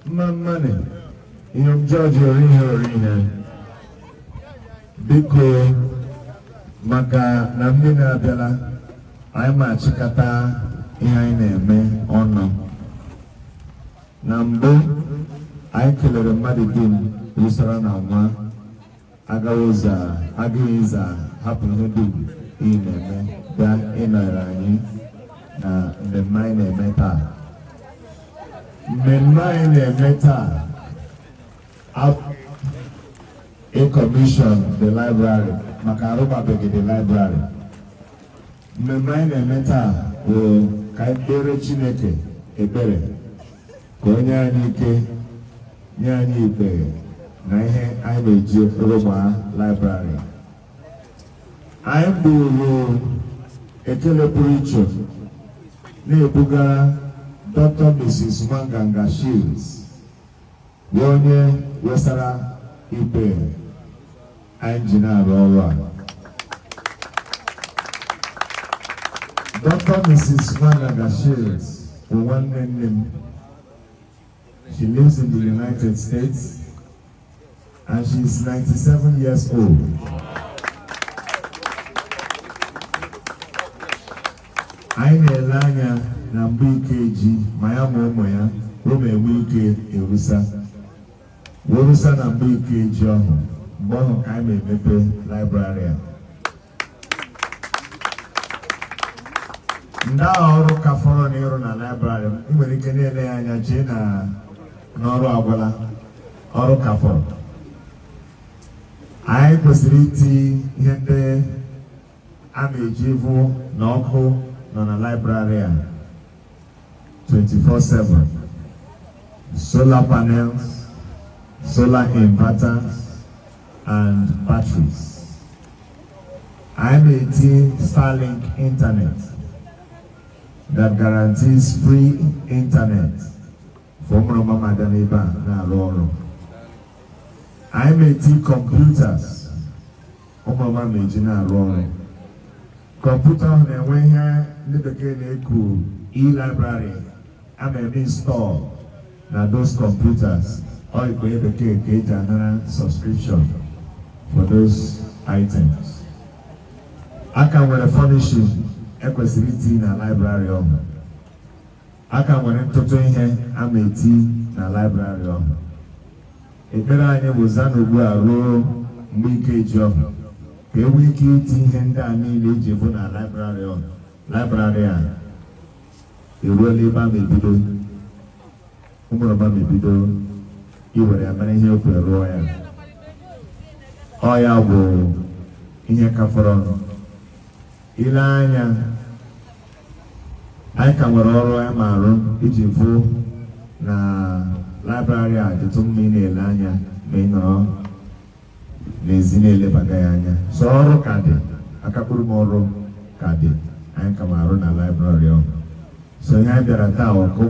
Mamani, yung George Orina. Biko, maka namni na bela, ay machikata ihe na-eme ọnụ. Na mbụ, anyị kelere mmadụ dum usoro na nwa agaghị ịza hapụ ihe dum ị na-eme bịa ịnọrọ anyị na mmemme anyị na-eme taa. Mmemme anyị na-eme taa a commission the library maka arụbabeghị the library. Mmemme anyị na-eme taa bụ ka anyị kpere Chineke ekpere ka onye anyị ike nye anyị ikpere na ihe anyị na-eji rụgbaa library. Anyị bụrụ ekele pụrụ iche na-ebugara Dr. Mrs. Nwanganga Shields bụ onye wesara ikpe anyị ji na-arụ ọrụ a. Dr. Mrs. Nwanganga Shields bụ nwanne nne m. She lives in the United States and she is 97 years old. Anyị na-ele anya na mbụ ike ji ma ya ma ụmụ ya ruo enwe ike erusa. Werusa na mbụ ike ji ọhụ mgbe ọhụ ka anyị na-emepe library a. Ndị agha ọrụ ka fọrọ na ịrụ na library m nwere ike na-ele ya anya jee n'ọrụ agwala ọrụ ka fọrọ. Anyị kwesịrị iti ihe ndị a na-eji vụ na ọkụ nọ na library a 24/7. Solar panels, solar inverters, and batteries. I maintain Starlink internet that guarantees free internet for Mama Daneba na Roro. I maintain computers Mama Majina Roro. Computer na wenye nibeke neku e-library I may install na those computers or you can get another subscription for those items. I can wear a furnishing equity na library on. I can wear a total here ameti na library on. A better was an ubu mbike job. A wiki tin and need na library on. Library on. You really ba me bido. Umroba me bido. You were a man here for a royal. Oya wo ihe kaforon. Ilanya I can wear ọrụ ya marụ iji vụ na library a dịtụ mmiri elanya ma ị nọrọ n'ezi na-elebaga ya anya. So ọrụ ka dị, akakpụrụ m ọrụ ka dị, anyị ka marụ na library ọhụ. So ihe anyị bịara taa ọkụ